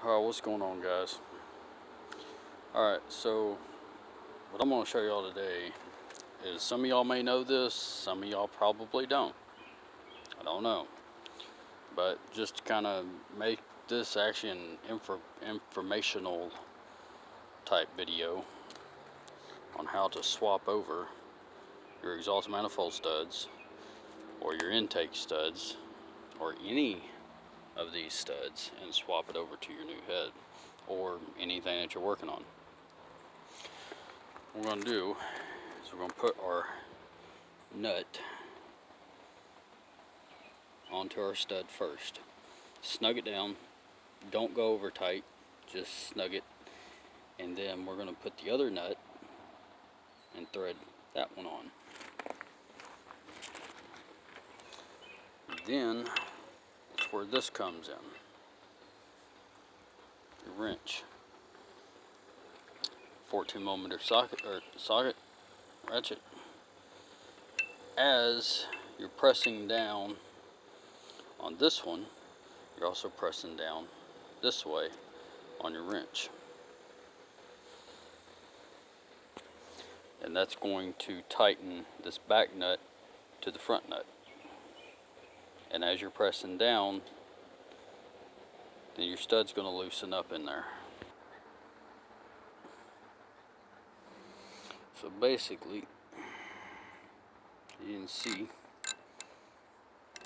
Alright, what's going on, guys? Alright, so what I'm going to show y'all today is, some of y'all may know this, some of y'all probably don't. I don't know. But just to kind of make this actually an informational type video on how to swap over your exhaust manifold studs or your intake studs or any of these studs and swap it over to your new head or anything that you're working on. What we're going to do is we're going to put our nut onto our stud first. Snug it down, don't go over tight, just snug it, and then we're going to put the other nut and thread that one on. Then that's where this comes in, the wrench. 14mm socket ratchet. As you're pressing down on this one, you're also pressing down this way on your wrench, and that's going to tighten this back nut to the front nut. And as you're pressing down, then your stud's going to loosen up in there. So basically, you can see,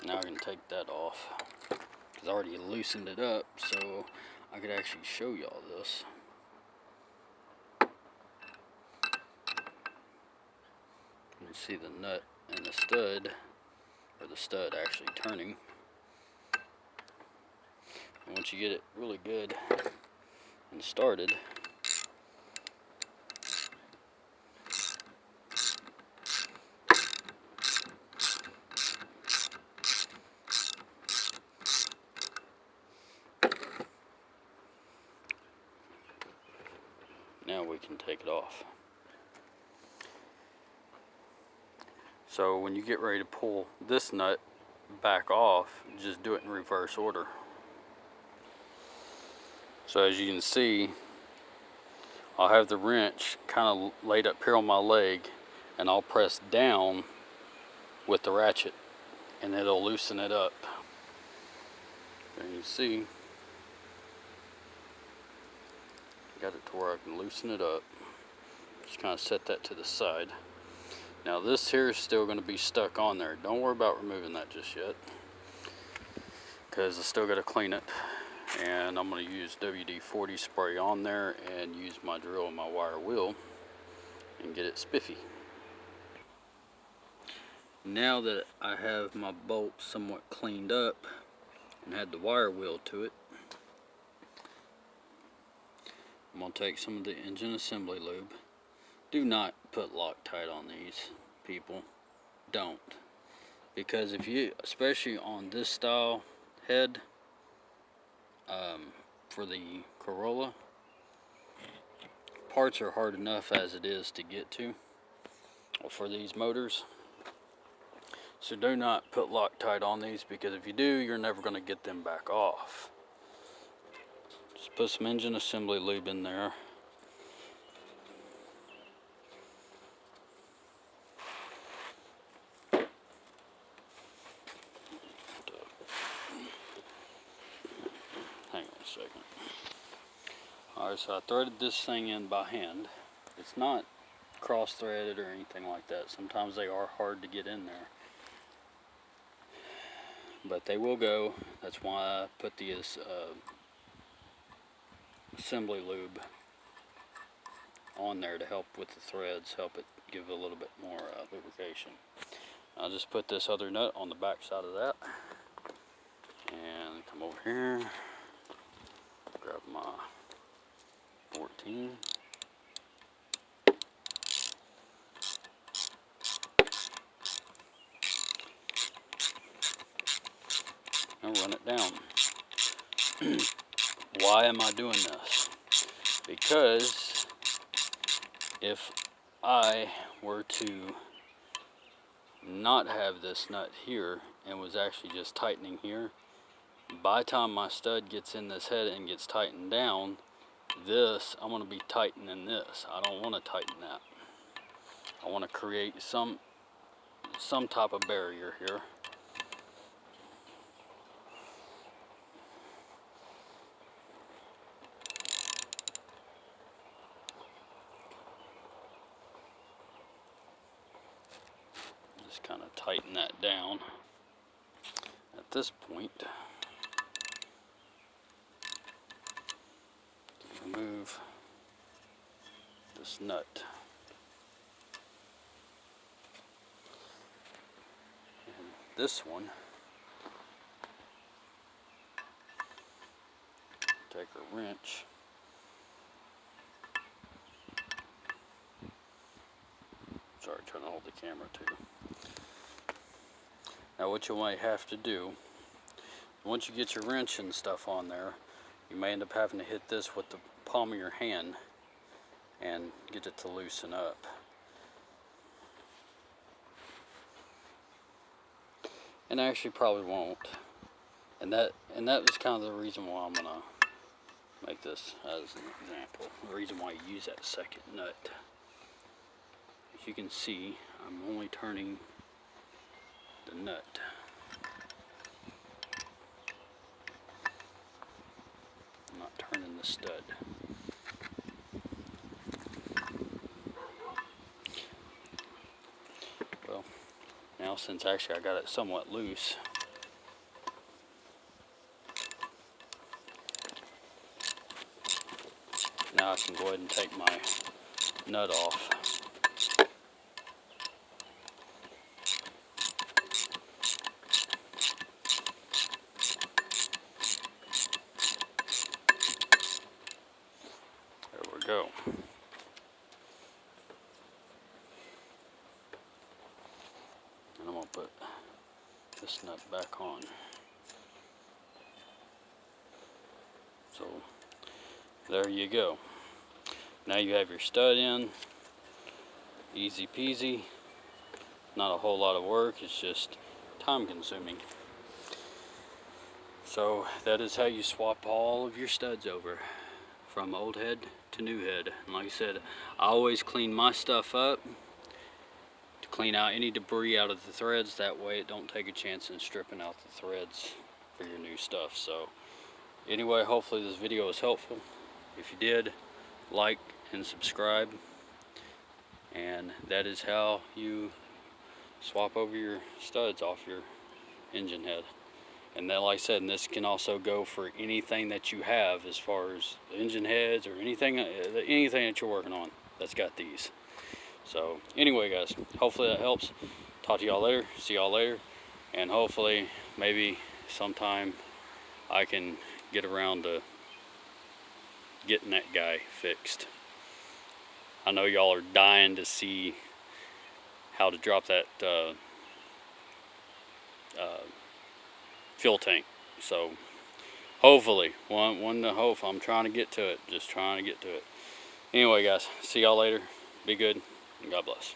now I can take that off because I already loosened it up, so I could actually show y'all this. You can see the nut and the stud, or the stud actually turning. And once you get it really good and started, now we can take it off. So when you get ready to pull this nut back off, just do it in reverse order. So as you can see, I'll have the wrench kind of laid up here on my leg, and I'll press down with the ratchet and it'll loosen it up. And you see, got it to where I can loosen it up. Just kind of set that to the side. Now this here is still going to be stuck on there. Don't worry about removing that just yet, because I still got to clean it. And I'm going to use WD-40 spray on there and use my drill and my wire wheel and get it spiffy. Now that I have my bolt somewhat cleaned up and had the wire wheel to it, I'm going to take some of the engine assembly lube. Do not put Loctite on these, people. Don't. Because if you, especially on this style head, for the Corolla, parts are hard enough as it is to get to, or for these motors. So do not put Loctite on these, because if you do, you're never going to get them back off. Just put some engine assembly lube in there. Hang on a second. Alright, so I threaded this thing in by hand. It's not cross-threaded or anything like that. Sometimes they are hard to get in there, but they will go. That's why I put the assembly lube on there to help with the threads, help it give a little bit more lubrication. I'll just put this other nut on the back side of that, and come over here, grab my 14. And run it down. Why am I doing this? Because if I were to not have this nut here and was actually just tightening here, By the time my stud gets in this head and gets tightened down, this, I'm going to be tightening this. I don't want to tighten that. I want to create some type of barrier here. Just kind of tighten that down. At this point, remove this nut. And this one, take a wrench. Sorry, trying to hold the camera too. Now what you might have to do, once you get your wrench and stuff on there, you may end up having to hit this with the palm of your hand and get it to loosen up. And I actually probably won't. And that was kind of the reason why I'm gonna make this as an example. The reason why I use that second nut. As you can see, I'm only turning the nut. I'm not turning the stud. Well, now since actually I got it somewhat loose, now I can go ahead and take my nut off. Go. And I'm going to put this nut back on. So there you go. Now you have your stud in. Easy peasy. Not a whole lot of work, it's just time consuming. So that is how you swap all of your studs over, from old head to new head. And like I said, I always clean my stuff up to clean out any debris out of the threads. That way it don't take a chance in stripping out the threads for your new stuff. So anyway, hopefully this video was helpful. If you did, like and subscribe. And that is how you swap over your studs off your engine head. And then, like I said, and this can also go for anything that you have as far as engine heads or anything that you're working on that's got these. So anyway, guys, hopefully that helps. Talk to y'all later. See y'all later. And hopefully maybe sometime I can get around to getting that guy fixed. I know y'all are dying to see how to drop that fuel tank. So hopefully, one to hope. I'm trying to get to it. Just trying to get to it. Anyway, guys, see y'all later. Be good, and God bless.